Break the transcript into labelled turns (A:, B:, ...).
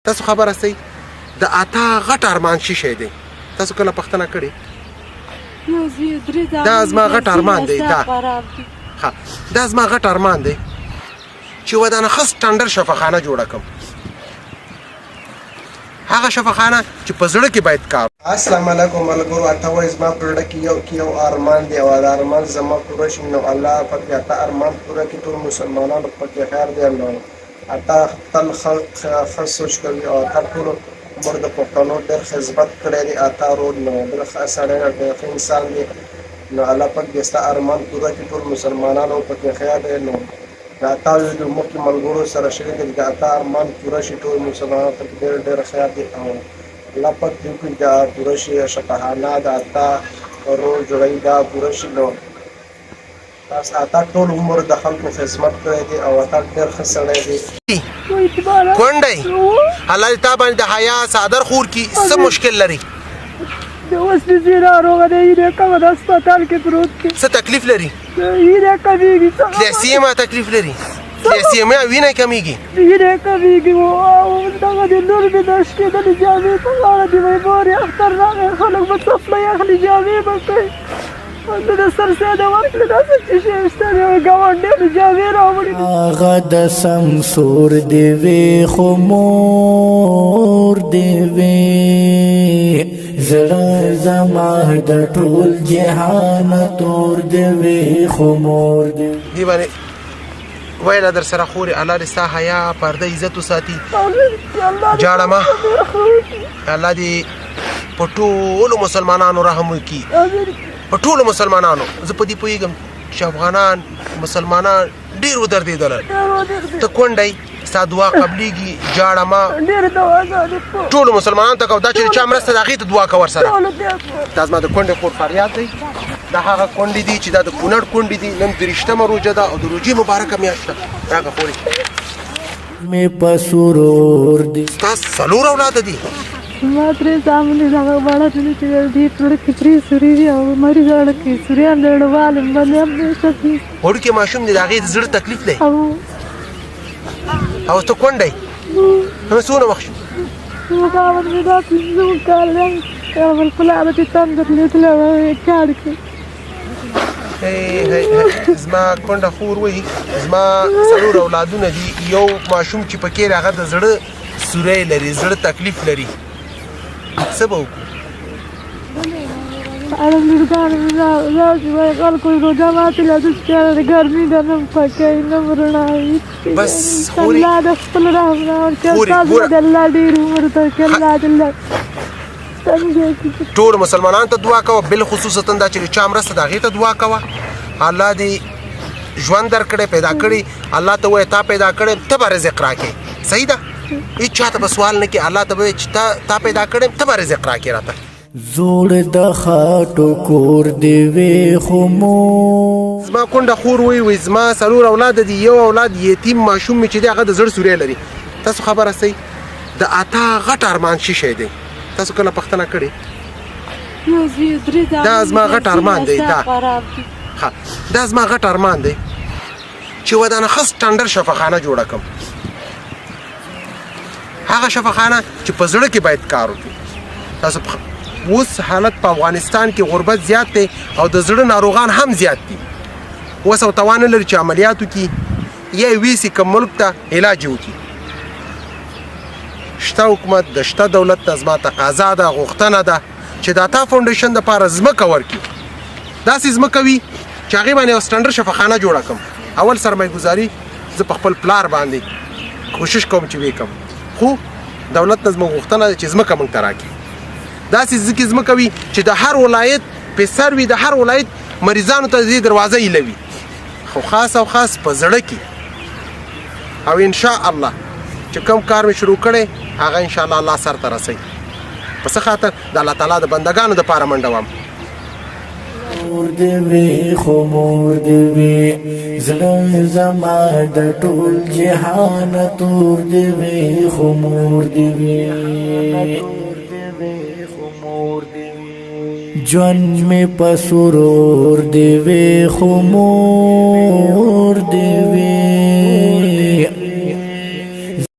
A: تاسو خبره سئ د اتا غټ ارمان شي دی تاسو کله پښتنه کړې دا زما غټ ارمان دی دا زما غټ ارمان دی چې ودانه ښه سټنډر شفاخانه جوړه کړم هغه شفاخانه چې په زړه کې باید کار. السلام علیکم ملګرو. اته وایي زما په زړه کې یو ارمان دی او دا ارمان زما پوره شي نو الله پاک اته ارمان پوره کړي ټول مسلمانانو پکې خیر دی نو اته تل خلق ښه سوچ کوي او اته ټول عمر د پښتنو ډېر خدمت کړی دی اته رود نو بل ښه سړی ښه انسان دی نو الله پاک دې ستا ارمان پوره کړي ټول مسلمانانو پکې خیر دی نو دا تاسو د مخکې ملګرو سره شریک دي دا اته ارمان پوره شي ټول مسلمانانو ته ډېر خیر دی او الله پاک دې کوي دا پوره شي شفاخانه دا اته روز جوړوي دا پوره شي نو تاسو اته ټول عمر د خلکو خدمت کړی دی او اته ډېر ښه سړی دی کونډی الله دې تا باندې د حیا څادر خور کړي څه مشکل لري
B: اوس دې زه ناروغه دی یې کومه د هسپتال کې پروت دی
A: څه تکلیف لري
B: یې کمیږي
A: کلسیم تکلیف لري کلسیم وینه کمیږي
B: یې کمیږي او دغه د نور مې د شکېدلې جامې په غاړه دې وایي مور یې اختر راغی خلک به څپلۍ اخلي جامې به کوي زه د سر ساده ورکړې داسې چې شی شته دی ګاونډیانو جامې راوړي
C: هغه د سمسور دې وي خو مور دې وي زړه زما د ټول جهان تور دې وي خو مور دې
A: دی باندې ویله در سره خورې الله دې ستا حیا پرده عزت وساتي جاړه ما الله دې په ټولو مسلمانانو رحم وکړي په ټولو مسلمانانو زه په دې پوهېږم چې افغانان مسلمانان ډېر ودرېدل ته کونډی ستا دعا قبلېږي جاړه ما ټولو مسلمانانو ته کوه دا چې چا مرسته د هغې ته دعا کوه ورسره دا زما د کونډې خور فریاد دی دا هغه کونډې دي چې دا د کونړ کونډې دي نن 23مه روژه ده او د روژې مبارکه میاشت ده راکه خورې
C: مې په سرور دي
A: ستا 4 اولاده دي
B: ما ترې زامنې دغه واړه ټولې چې دې ټوله کې پرې سوري دي او مړي زاړه کې سوریان لړوال هم باندې هم نشته
A: وړوکی ماشوم دی د هغې د زړه تکلیف دی او ته کونډی څونه وخت شو
B: مقاومت مې دا 5 کاله بل پلار دې تندر لیدلی کار کې
A: زما کونډه خور وایي زما 4 اولادونه دي یو ماشوم چې پکې هغه د زړه سوری لري زړه تکلیف لري څه به وکړو بس خورې ټول مسلمانانو ته دعا کوه بالخصوصا دا چې چا مرسته د هغې ته دعا کوه الله دې ژوند درکړی پیدا کړي الله ته وایي تا پیدا کړی ته به رزق راکړې صحیح ده هیڅ چاته به سوال نه کوي الله ته به چې تا پیدا کړی ته به رزق راکړې راته
C: زوړ د خاټو کور دې وي خو مور
A: زما کونډه خور وایي زما 4 اولاده دي یو اولاد یتیم ماشوم مې چې دی هغه د زړه سوری لري تاسو خبره سئ د اتا غټ ارمان شي دی تاسو کله پښتنه کړې دا زما غټ ارمان دی دا زما غټ ارمان دی چې ودانه ښه سټنډر شفاخانه جوړه کړم هغه شفاخانه چې په زړه کې باید کار وکړي تاسو اوس حالت په افغانستان کې غربت زیات دی او د زړه ناروغان هم زیات دي اوس او توان لري چې عملیات وکړي یا ویسي که ملک ته علاج وکړي شته حکومت د شته دولت ته زما تقاضا ده غوښتنه ده چې د عطا فاونډیشن دپاره ځمکه ورکړي داسې ځمکه وي چې هغې باندې یو سټنډر شفاخانه جوړه کړم اول سرمایه ګزاري زه په خپل پلار باندې کوشش کوم چې ویې کړم خو دولت ته زموږ غوښتنه ده چې ځمکه موږ ته راکړي داسې ځمکه وي چې د هر ولایت پیسر وي د هر ولایت مریضانو ته دې دروازه ایلوي خو خاص او خاص په زړه کې او انشاء الله چې کوم کار مې شروع کړی هغه انشاء الله الله سر ته رسوي په څه خاطر د الله تعالی د بندګانو دپاره منډه وم
C: مور دې وي خو مور دې وي زړه زما د ټول جهان تور دې وي خو مور دې وي ژوند مې په سرور دې وي خو مور دې وي